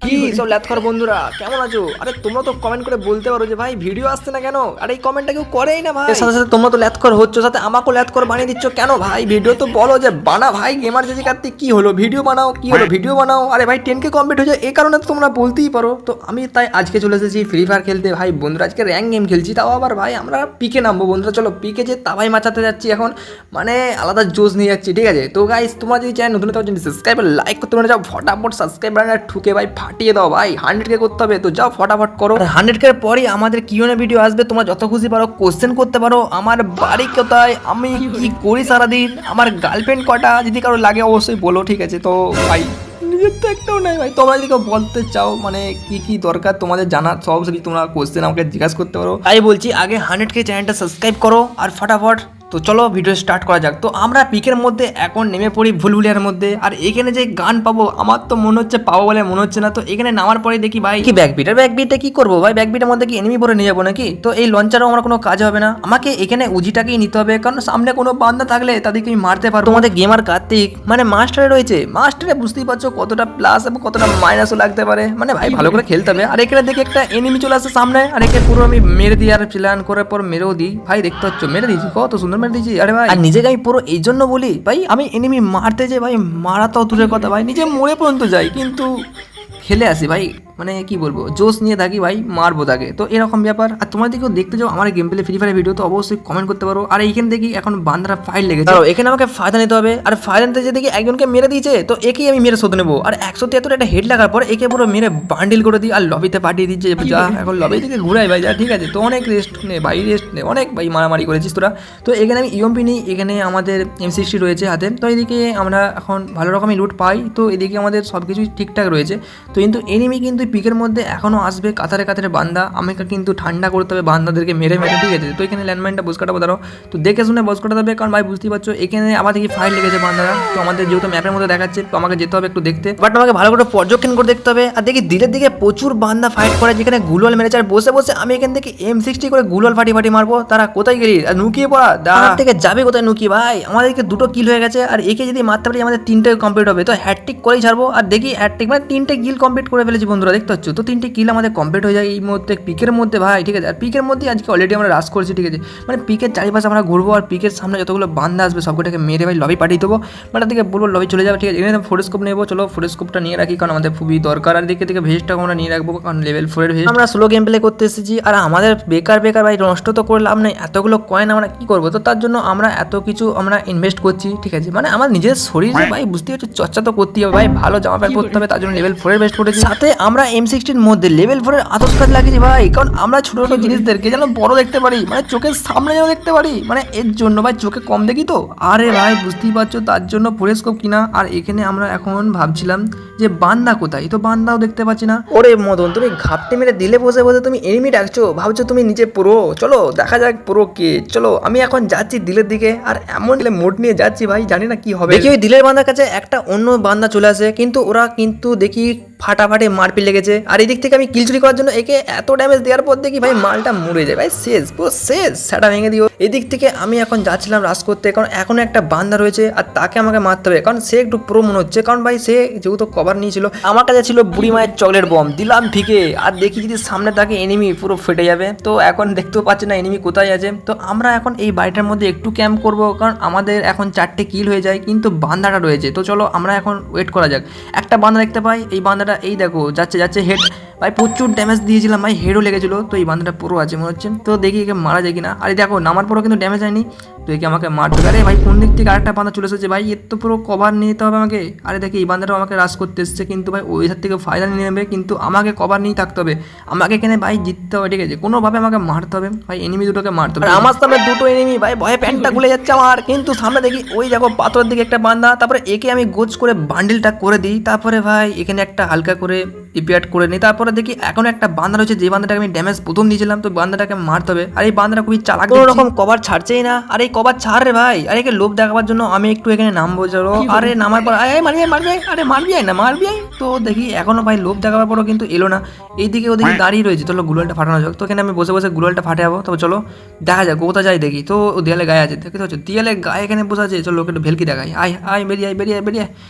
কি সব ল্যাথখর বন্ধুরা কেমন আছো? আরে তোমরা তো কমেন্ট করে বলতে পারো যে ভাই ভিডিও আসছে না কেন? আরে এই কমেন্টটা কেউ করেই না ভাই। এর সাথে সাথে তোমরা তো ল্যাথখর হচ্ছ, সাথে আমাকেও ল্যাথখর বানিয়ে দিচ্ছ কেন ভাই? ভিডিও তো বলো যে বানা ভাই, গেমার জেজি কার্তিক কি হলো, ভিডিও বানাও, কি হলো ভিডিও বানাও। আরে ভাই 10K কমপ্লিট হয়ে যায়, এই কারণে তো তোমরা বলতেই পারো। তো আমি তাই আজকে চলে এসেছি ফ্রি ফায়ার খেলতে ভাই বন্ধুরা। আজকে র্যাঙ্ক গেম খেলছি, তাও আবার ভাই আমরা পিকে নামবো বন্ধুরা। চলো পিকে যে তাবাই মাচাতে যাচ্ছি এখন, মানে আলাদা জোশ নিয়ে যাচ্ছি, ঠিক আছে? তো গাইস তোমরা যদি চ্যানেল নতুন তার জন্য সাবস্ক্রাইব আর লাইক করতে পারো, যাও ফটাফট সাবস্ক্রাইব বাটনটা ঠুকে ভাই ফাটিয়ে দাও ভাই। 100K করতে হবে, তো যাও ফটাফট করো। 100K এর পরই আমাদের কিউএনএ ভিডিও আসবে, তোমরা যত খুশি পারো কোশ্চেন করতে পারো। আমার বাড়ি কোথায়, আমি কি করি সারাদিন, আমার গার্লফ্রেন্ড কটা, যদি কারো লাগে অবশ্যই বলো, ঠিক আছে? তো ভাই নিজের তো একটাও নাই ভাই, তোমরা যদি কেউ বলতে চাও মানে কি কি দরকার তোমাদের জানার, সব কিছু তোমরা কোশ্চেন আমাকে জিজ্ঞাসা করতে পারো। তাই বলছি আগে 100K চ্যানেলটা সাবস্ক্রাইব করো আর ফটাফট। তো চলো ভিডিও স্টার্ট করা যাক। তো আমরা পিকের মধ্যে এখন নেমে পড়ি ভুলভুলিয়ার মধ্যে। আর এখানে যে গান পাবো আমার তো মনে হচ্ছে পাবো বলে মনে হচ্ছে না। তো এখানে নামার পরে দেখি ভাই কি ব্যাকবিটে কি করবো ভাই? ব্যাকবিটের মধ্যে কি এনিমি পরে নিয়ে যাবো নাকি? তো এই লঞ্চারও আমার কোনো কাজ হবে না, আমাকে এখানে উজিটাকেই নিতে হবে, কারণ সামনে কোনো বান্দা থাকলে তাদেরকে আমি মারতে পারবো। তোমাদের গেমার কার্তিক মানে মাস্টারে রয়েছে, মাস্টারে বুঝতেই পারছো কতটা প্লাস এবং কতটা মাইনাসও লাগতে পারে। মানে ভাই ভালো করে খেলতে হবে। আর এখানে দেখি একটা এনিমি চলে আসছে সামনে, আর একে পুরো আমি মেরে দিই, আর প্ল্যান করার পর মেরেও দিই ভাই। দেখতে পাচ্ছ মেরে দিয়েছি, কত সুন্দর মেরে দিয়েছি। আরে ভাই আর নিজেকে আমি পুরো এই জন্য বলি ভাই, আমি এনিমি মারতে যে ভাই মারা তো দূরের কথা ভাই, নিজে মরে পর্যন্ত যাই, কিন্তু খেলে আসি ভাই। মানে কি বলবো, জোশ নিয়ে থাকি ভাই, মারবো তাকে। তো এরকম ব্যাপার। আর তোমরা যদি কেউ দেখতে চাও আমার game play free fire video, তো অবশ্যই কমেন্ট করতে পারো। আর এইখানে দেখি এখন বান্দারা ফাইল লেগেছে, এখানে আমাকে ফায়দা নিতে হবে। আর ফায়দা নিতে যে দেখি একজনকে মেরে দিয়েছে, তো একেই আমি মেরে শোধ নেবো। আর 173 একটা হেড লাগার পর একে পুরো মেরে বান্ডিল করে দিই আর লবিতে পাঠিয়ে দিচ্ছে। যা এখন লবি থেকে ঘুরাই ভাই, যা ঠিক আছে? তো অনেক রেস্ট নে ভাই, রেস্ট নে, অনেক ভাই মারামারি করেছিস তোরা। তো এখানে আমি ইএমপি নিই, এখানে আমাদের M60 রয়েছে হাতে। তো এদিকে আমরা এখন ভালো রকমই লুট পাই। তো এদিকে আমাদের সব কিছুই ঠিকঠাক রয়েছে। তো কিন্তু এনিমি কিন্তু পিকের মধ্যে এখনও আসবে কাতারে কাতারে বান্দা, আমাকে কিন্তু ঠান্ডা করতে হবে বান্দাদেরকে মেরে মেরে, ঠিক আছে? তো এখানে ল্যান্ডমাইনটা বস কাটাবো, ধরো তো দেখে শুনে বস কাটাতে হবে, কারণ ভাই বুঝতেই পারছো এখানে আবার দেখি ফাইট লেগেছে বান্দারা। তো আমাদের যেহেতু ম্যাপের মধ্যে দেখাচ্ছে, তো আমাকে যেতে হবে একটু দেখতে, বাট আমাকে ভালো করে পর্যবেক্ষণ করে দেখতে হবে। আর দেখি দিলের দিকে প্রচুর বান্দা ফাইট করে, যেখানে গুলওয়াল মেরেছে। আর বসে বসে আমি এখান থেকে M60 করে গুলওয়াল ফাটি ফাটি মারবো। তারা কোথায় গেলি? আর নুকিয়ে পড়া দাঁড়া থেকে যাবে কোথায় নুকি ভাই? আমাদেরকে 2টো কিল হয়ে গেছে, আর একে যদি মারতে পারি আমাদের 3টে কমপ্লিট হবে। তো হ্যাটট্রিক করেই ছাড়বো। আর দেখি হ্যাটট্রিক মানে 3টে কিল কমপ্লিট করে ফেলেছি বন্ধুরা, দেখতে পাচ্ছ? তো 3টে কিল আমাদের কমপ্লিট হয়ে যায় এই মুহূর্তে পিকের মধ্যে ভাই, ঠিক আছে? আর পিকের মধ্যে আজকে অলরেডি আমরা রাশ করছি, ঠিক আছে? মানে পিকের চারিপাশে আমরা ঘুরবো, আর পিকের সামনে যতগুলো বান্দা আসবে সবকটাকে মেরে ভাই লবি পাঠিয়ে দেবো। মানে দিকে বলবো লবি চলে যাবে, ঠিক আছে? এখানে ফোটোস্কোপ নেবো, চলো ফোটোস্কোপটা নিয়ে রাখি, কারণ আমাদের খুবই দরকার। আর দিকে থেকে ভেস্টটাকে আমরা নিয়ে রাখবো, কারণ লেভেল 4 এর ভেস্ট। আমরা স্লো গেম প্লে করতে এসেছি, আর আমাদের বেকার ভাই নষ্ট তো করে লাভ নেই, এতগুলো কয়েন আমরা কি করবো? তো তার জন্য আমরা এত কিছু আমরা ইনভেস্ট করছি, ঠিক আছে? মানে আমার নিজের শরীরে ভাই বুঝতে পারছো চর্চা তো করতেই হবে ভাই, ভালো জামা প্যান্ট পরতে হবে, তার জন্য লেভেল 4 এর ভেস্ট করেছি। সাথে আমরা M60 এর মধ্যে লেভেল 4 এর আতস কাজ লাগিয়েছি ভাই, কারণ আমরা ছোট ছোট জিনিসদেরকে যেন বড় দেখতে পারি, মানে চোখের সামনে যেন দেখতে পারি, মানে এর জন্য ভাই চোখে কম দেখি তো। আরে ভাই বুঝতেই পারছো তার জন্য ফোরেস্কোপ কিনা। আর এখানে আমরা এখন ভাবছিলাম যে বান্দা কোথায়, তো বান্দাও দেখতে পাচ্ছি না। ওরে মদন, তুমি ঘাপটি মেরে দিলে বসে বসে তুমি এনিমি ডাকছো, ভাবছো তুমি নিচে পুরো। চলো দেখা যাক পুরো কে। চলো আমি এখন যাচ্ছি দিলের দিকে, আর এমন দিলে মোট নিয়ে যাচ্ছি ভাই, জানি না কি হবে। দেখি ওই দিলের বান্দার কাছে একটা অন্য বান্দা চলে আসে, কিন্তু ওরা কিন্তু দেখি ফাটাফাটি মারপিট লেগেছে। আর এই দিক থেকে আমি কিল চুরি করার জন্য একে এত ড্যামেজ দেওয়ার পর দেখি ভাই মালটা মরে যায় ভাই, শেষ পুরো শেষ, সেটা ভেঙে দিও। এদিক থেকে আমি এখন যাচ্ছিলাম রাশ করতে, কারণ এখন একটা বান্দা রয়েছে আর তাকে আমাকে মারতে হবে, কারণ সে একটু প্রো মনে হচ্ছে, কারণ ভাই সে যেহেতু কভার নিয়েছিল। আমার কাছে ছিল বুড়ি মায়ের চকলেট বম, দিলাম ফিকে। আর দেখি যদি সামনে তাকে এনিমি পুরো ফেটে যাবে। তো এখন দেখতেও পাচ্ছি না এনিমি কোথায় আছে। তো আমরা এখন এই বাড়িটার মধ্যে একটু ক্যাম্প করব, কারণ আমাদের এখন 4টে কিল হয়ে যায়, কিন্তু বান্দাটা রয়েছে। তো চলো আমরা এখন ওয়েট করা যাক। একটা বান্দা দেখতে পাই, এই বান্দাটা এই দেখো যাচ্ছে হেড ভাই, প্রচুর ড্যামেজ দিয়েছিলাম ভাই, হেডও লেগেছিলো। তো এই বান্দাটা পুরো আছে মনে হচ্ছে, তো দেখি একে মারা যায় কিনা। আরে দেখো নামার পরও কিন্তু ড্যামেজ হয়নি, তো একে আমাকে মারতে হবে। আরে ভাই কোন দিক থেকে আরেকটা বান্দা চলে এসেছে ভাই, এর তো পুরো কভার নিতে হবে আমাকে। আরে দেখি এই বান্দাটাও আমাকে রাশ করতে এসেছে, কিন্তু ভাই ওই ধার থেকে ফায়দা নিয়ে নেবে, কিন্তু আমাকে কভার নিয়ে থাকতে হবে, আমাকে এখানে ভাই জিততে হবে, ঠিক আছে? কোনোভাবে আমাকে মারতে হবে ভাই, এনিমি দুটোকে মারতে হবে। আমার সামনে 2টো এনিমি ভাই, ভয়ে প্যান্টটা খুলে যাচ্ছে আমার, কিন্তু সামনে দেখি ওই দেখো পাথরের দিকে একটা বান্দা। তারপরে একে আমি গোজ করে বান্ডিলটা করে দিই, তারপরে ভাই এখানে একটা হালকা করে রিপেয়ার করে নিই। তারপরে দেখি এখন একটা বান্দা রয়েছে, যে বান্দাটাকে আমি ড্যামেজ প্রথম দিয়েছিলাম, তো বান্দাটাকে মারতে হবে। আর এই বান্দাটা খুবই চালাক, কোনো রকম কভার ছাড়ছেই না। আর এই কভার ছাড় রে ভাই, আর একে লোভ দেখাবার জন্য আমি একটু এখানে নামবো। চলো আরে নামার পর মারবি। তো দেখি এখনো ভাই লোভ দেখাবার পরও কিন্তু এলো না। এইদিকে ওদিকে দাঁড়িয়ে রয়েছে, চলো গুলালটা ফাটানো যাক। তো এখানে আমি বসে বসে গুলালটা ফাটাবো। তবে চলো দেখা যাক কোথা যাই দেখি। তো দেয়ালে গায়ে আছে, দেখতে পাচ্ছ দেয়ালে গায়ে এখানে বসে আছে। চলো লোকে একটু ভেলকি দেখাই, আয় বেরিয়ে।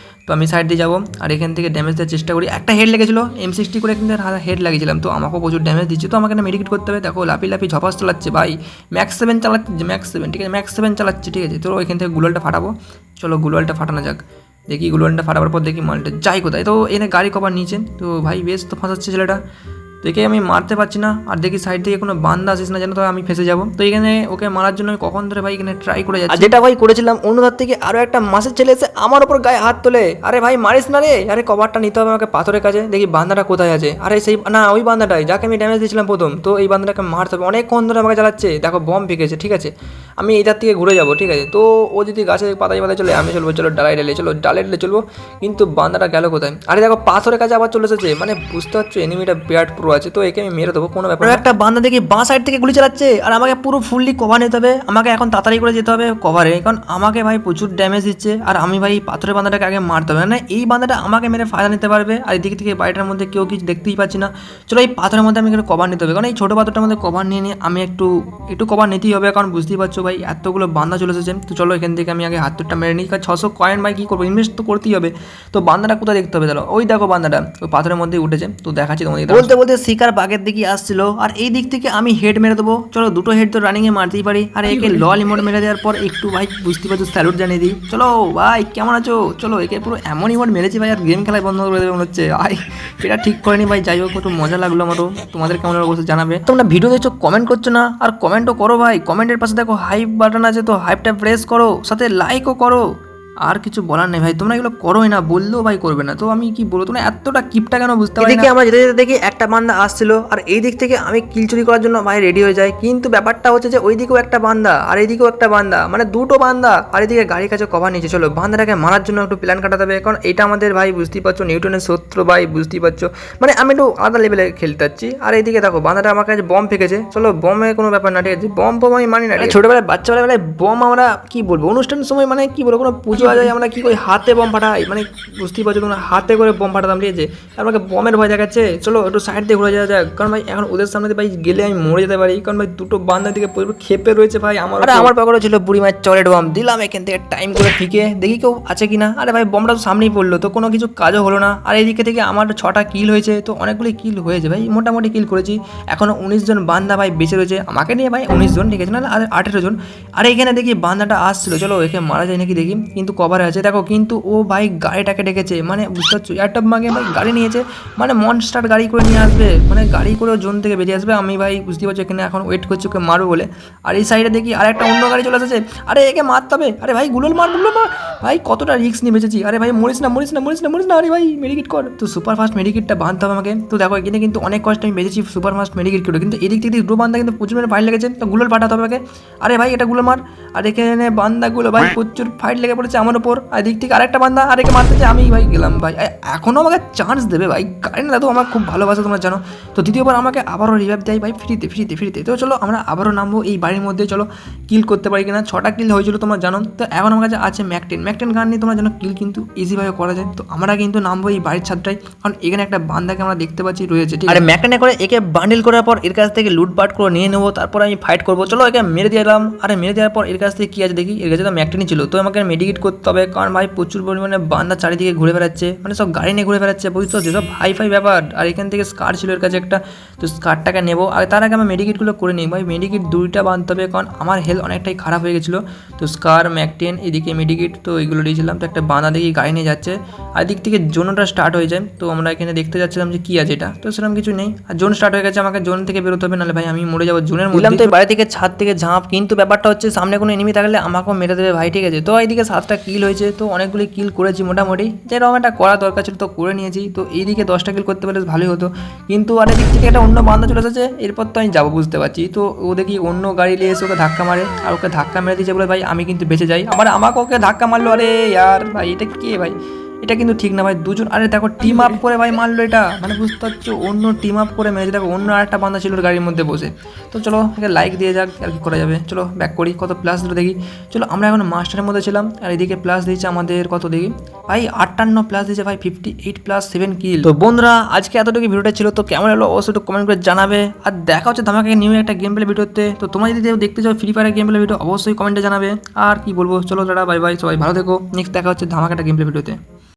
তো আমি সাইড দিয়ে যাবো আর এখান থেকে ড্যামেজ দেওয়ার চেষ্টা করি। একটা হেড লেগেছিলো, M60 করে কিন্তু হেড লাগিয়েছিলাম, তো আমাকেও প্রচুর ড্যামেজ দিচ্ছে। তো আমাকে একটা মেডিকেট করতে হবে। দেখো লাপি লাপি ঝপাস চালাচ্ছে ভাই, ম্যাক্স 7 চালাচ্ছে, ম্যাক্স 7 ঠিক আছে, ম্যাক্স 7 চালাচ্ছে ঠিক আছে। তো এখান থেকে গ্লোয়ালটা ফাটাবো, চলো গ্লোয়ালটা ফাটানো যাক। দেখি গ্লোয়ালটা ফাটাবার পর দেখি মালটা যাই কোথায়। তো এনে গাড়ি কভার নিয়েছেন, তো ভাই বেশ তো ফাঁসাচ্ছে ছেলেটা, তো একে আমি মারতে পারছি না। আর দেখি সাইড থেকে কোনো বান্দা আসিস না যেন, তো আমি ফেসে যাবো। তো এখানে ওকে মারার জন্য আমি কখন ধরে ভাই এখানে ট্রাই করে যাচ্ছি। যেটা ভাই করেছিলাম অন্য ধার থেকে আরও একটা মাসের ছেলে এসে আমার ওপর গায়ে হাত তোলে, আরে ভাই মারিস না রে, আরে কভারটা নিতে হবে আমাকে পাথরের কাছে। দেখি বান্দাটা কোথায় আছে, আরে সেই না ওই বান্দাটাই যাকে আমি ড্যামেজ দিয়েছিলাম প্রথম। তো এই বান্দাটাকে মারতে হবে, অনেকক্ষণ ধরে আমাকে চালাচ্ছে। দেখো বম ফেঁকেছে ঠিক আছে, আমি এই ধার থেকে ঘুরে যাবো ঠিক আছে। তো ও যদি গাছে পাতায় পাতায় চলে আমি চলবো, চলো ডালাই ডালে, চলো ডালে ডালে চলবো। কিন্তু বান্দাটা গেল কোথায়, আরে দেখো পাথরের কাছে আবার চলে এসেছে, মানে বুঝতে পারছো এনিমিটা বিরাট প্রো আছে। তো একে আমি মেরে দেবো, কোনো ব্যাপার। একটা বান্দা দেখি বাঁ সাইড থেকে গুলি চালাচ্ছে আর আমাকে পুরো ফুললি কভার নিতে হবে। আমাকে এখন তাড়াতাড়ি করে যেতে হবে কভারে, কারণ আমাকে ভাই প্রচুর ড্যামেজ দিচ্ছে আর আমি ভাই পাথরের বান্দাটাকে আগে মারতে হবে, মানে এই বান্দাটা আমাকে মেরে ফায়দা নিতে পারবে। আর এদিক থেকে বাড়িটার মধ্যে কেউ কিছু দেখতেই পাচ্ছি না। চলো এই পাথরের মধ্যে আমি একটু কভার নিতে হবে, কারণ এই ছোটো পাথরটার মধ্যে কভার নিয়ে আমি একটু কভার নিতেই হবে, কারণ বুঝতেই পারছো ভাই এতগুলো বান্দা চলে এসেছে। তো চলো এখান থেকে আমি আগে হাতটা মেরে নিই, কারণ 600 কয়েন ভাই কী করবো, ইনভেস্ট তো করতেই হবে। তো বান্দাটা কোথায় দেখতে হবে, চলো ওই দেখো বান্দাটা ওই পাথরের মধ্যেই উঠেছে। তো দেখাচ্ছি তোমাদের, বলতে বলতে শিকার বাগের দিকে আসছিল আর এই দিক থেকে আমি হেড মেরে দেবো। চলো দুটো হেড তো রানিংয়ে মারতেই পারি। আর একে লল ইমোট মেরে দেওয়ার পর একটু ভাই বুঝতে পারছো স্যালুট জানিয়ে দিই। চলো ভাই কেমন আছো, চলো একে পুরো এমন ইমোট মেরেছি ভাই আর গেম খেলায় বন্ধ করে দেবে মনে হচ্ছে। ভাই এটা ঠিক করেনি ভাই, যাই হোক একটু মজা লাগলো আমারও। তোমাদের কেমন অবশ্যই জানাবে। তোমরা ভিডিও দেখছো কমেন্ট করছো না, আর কমেন্টও করো ভাই, কমেন্টের পাশে দেখো হাইপ বাটন আছে, তো হাইপটা প্রেস করো, সাথে লাইকও করো। আর কিছু বলার নেই ভাই, তোমরা এগুলো করোই না, বললেও ভাই করবে না। তো আমি কি বলবো, তোমরা এতটা কিপটা কেন বুঝতে পারি না। আমরা যেতে যেতে দেখি একটা বান্দা আসছিল আর এই দিক থেকে আমি কিল চুরি করার জন্য ভাই রেডি হয়ে যাই। কিন্তু ব্যাপারটা হচ্ছে যে ওই দিকেও একটা বান্দা আর এইদিকেও একটা বান্দা, মানে দুটো বান্দা। আর এদিকে গাড়ির কাছে কভার নিয়েছে। চলো বান্দাটাকে মারার জন্য একটু প্ল্যান কাটাতে হবে, কারণ এটা আমাদের ভাই বুঝতেই পারছো নিউটনের সূত্র ভাই, বুঝতেই পারছো মানে আমি একটু আলাদা লেভেলে খেলতে চাচ্ছি। আর এইদিকে দেখো বান্দাটা আমার কাছে বম ফেঁকেছে। চলো বমে কোনো ব্যাপার না ঠিক আছে, বম আমি মানি না। ছোটবেলায় বাচ্চাবেলায় বম আমরা কি বলবো অনুষ্ঠানের সময় মানে কি বলবো, কোনো পুজো আজ আমরা কি করি হাতে বম ফাটাই, মানে বুঝতেই পারছো তোমরা হাতে করে বম ফাটাতাম ঠিক আছে। আমাকে বমের ভয় দেখাচ্ছে, চলো একটু সাইড দিয়ে ঘুরে যাওয়া যাক, কারণ ভাই এখন ওদের সামনে ভাই গেলে আমি মরে যেতে পারি, কারণ ভাই দুটো বান্দার দিকে খেপে রয়েছে ভাই আমার পকেটে ছিল বুড়ি মায়ের চলের বম, দিলাম এখান থেকে টাইম করে ফিকে দেখি কেউ আছে কিনা। আরে ভাই বমটা তো সামনেই পড়লো, তো কোনো কিছু কাজও হলো না। আর এইদিকে থেকে আমার 6টা কিল হয়েছে, তো অনেকগুলি কিল হয়েছে ভাই, মোটামুটি কিল করেছি। এখনো 19 জন বান্দা ভাই বেঁচে রয়েছে, আমাকে নিয়ে ভাই 19 জন ঠিক আছে, না আর 18 জন। আর এখানে দেখি বান্দাটা আসছিল, চলো একে মারা যায় নাকি দেখি, কিন্তু কভারে আছে দেখো। কিন্তু ও ভাই গাড়িটাকে ডেকেছে, মানে বুঝতে পারছো এয়ারটপ মাগে ভাই গাড়ি নিয়েছে, মানে মনস্টার গাড়ি করে নিয়ে আসবে, মানে গাড়ি করে জোন থেকে বেরিয়ে আসবে। আমি ভাই বুঝতে পারছি এখানে এখন ওয়েট করছি ওকে মারবো বলে। আর এই সাইডে দেখি আর একটা অন্য গাড়ি চলে এসেছে, আরে একে মারতে হবে। আরে ভাই গুলোল মার ভাই, কতটা রিস্ক নিয়ে বেঁচেছি। আরে ভাই মরিস না, আরে ভাই মেডিকেট কর। তো সুপার ফাস্ট মেডিকেটটা বাঁধতে হবে আমাকে। তো দেখো এখানে কিন্তু অনেক কষ্ট আমি বেঁচেছি সুপার ফাস্ট মেডিকেট করে, কিন্তু এদিক থেকে দুটো বান্দা কিন্তু প্রচুর ফাইট লেগেছে, তো গুলোল পাঠাতে হবে আমাকে। আরে ভাই এটা গুলো মার। আর এখানে বান্দাগুলো ভাই প্রচুর ফাইট লেগে পড়েছে আমার ওপর। আর দিক থেকে আরেকটা বান্দা আর একে মারতে চাই, আমি ভাই গেলাম ভাই, এখনও আমাকে চান্স দেবে ভাই, কারণ দাদু আমার খুব ভালোবাসে তোমরা জানো। তো দ্বিতীয়বার আমাকে আবারও রিভাইভ দেয় ভাই ফ্রিতে। তো চলো আমরা আবারও নামবো এই বাড়ির মধ্যে, চলো কিল করতে পারি কিনা। 6টা কিল হয়েছিল তোমরা জানো। তো এখন আমার কাছে আছে ম্যাকটেন গান নিয়ে তোমরা জানো কিল কিন্তু ইজিভাবে করা যায়। তো আমরা কিন্তু নামবো এই বাড়ির ছাদটায়, কারণ এখানে একটা বান্দাকে আমরা দেখতে পাচ্ছি রয়েছে ঠিক আছে। আর ম্যাকটেনে করে একে বান্ডেল করার পর এর কাছ থেকে লুটপাট করে নিয়ে নেবো, তারপর আমি ফাইট করবো। চলো একে মেরে দিলাম। আরে মেরে দেওয়ার পর এর কাছ থেকে কি আছে দেখি, এর কাছে তো ম্যাকটেনই ছিল, তো আমাকে মেডিকেট করতে হবে, কারণ ভাই প্রচুর পরিমাণে বান্দা চারিদিকে ঘুরে বেড়াচ্ছে, মানে সব গাড়ি নিয়ে ঘুরে বেড়াচ্ছে, বুঝতে যেসব হাই ব্যাপার। আর এখান থেকে স্কার ছিল এর কাছে একটা, তো স্কারটাকে নেবো। আর তার আগে আমি মেডিকেটগুলো করে নিই ভাই, মেডিকেট 2টা বাঁধতে হবে, কারণ আমার হেলথ অনেকটাই খারাপ হয়ে গেছিলো। তো স্কার ম্যাকটেন এদিকে মেডিকেট, তো এইগুলো দিয়েছিলাম। তো একটা বাঁধা দেখি গাড়ি নিয়ে যাচ্ছে, আর দিক থেকে জোনটা স্টার্ট হয়ে যায়। তো আমরা এখানে দেখতে যাচ্ছিলাম যে কী আছে এটা, তো সেরকম কিছু নেই। আর জোন স্টার্ট হয়ে গেছে, আমাকে জোন থেকে বেরোতে হবে, নাহলে ভাই আমি মরে যাবো জোনের মধ্যে। তো বাড়ি থেকে ছাদ থেকে ঝাঁপ, কিন্তু ব্যাপারটা হচ্ছে সামনে কোনো এনিমি থাকলে আমাকেও মেরে দেবে ভাই ঠিক আছে। তো এইদিকে 7টা কিল হয়েছে, তো অনেকগুলি কিল করেছি মোটামুটি, যেরকম একটা করা দরকার ছিল তো করে নিয়েছি। তো এইদিকে 10টা কিল করতে পারলে ভালোই হতো, কিন্তু আর এদিক থেকে একটা অন্য বান্দা চলে এসেছে। এরপর তো আমি যাবো বুঝতে পারছি। তো ও দেখি অন্য গাড়ি নিয়ে এসে ওকে ধাক্কা মারে, আর ওকে ধাক্কা মেরে দিয়েছে বলে ভাই আমি কিন্তু বেঁচে যাই। আবার আমাকে ওকে ধাক্কা মারলো, আরে ইয়ার ভাই এটা কে ভাই, এটা কিন্তু ঠিক না ভাই। দুজন আরে দেখো টিম আপ করে ভাই মারলো এটা, মানে বুঝতে পারছো অন্য টিম আপ করে মেরেছে। দেখো অন্য আরেকটা বান্দা ছিল গাড়ির মধ্যে বসে। তো চলো একে লাইক দিয়ে যাক, আর কি করা যাবে। চলো ব্যাক করি, কত প্লাস দিল দেখি। চলো আমরা এখন মাস্টারের মধ্যে ছিলাম, আর এদিকে প্লাস দিয়েছে আমাদের কত দেখি ভাই 58 প্লাস দিয়েছে ভাই, 58 প্লাস 7 কিল। তো বন্ধুরা আজকে এতটুকু ভিডিওটা ছিল, তো কেমন হলো অবশ্যই একটু কমেন্ট করে জানাবে। আর দেখা হচ্ছে ধামাকে নিউ একটা গেম প্লে ভিডিওতে। তো তোমরা যদি দেখতে চাও free fire game play video অবশ্যই কমেন্টে জানাবে। আর কি বলবো, চলো দাদা বাই বাই, সবাই ভালো থেকো। নেক্সট দেখা হচ্ছে ধামাকা একটা গেম প্লে ভিডিওতে।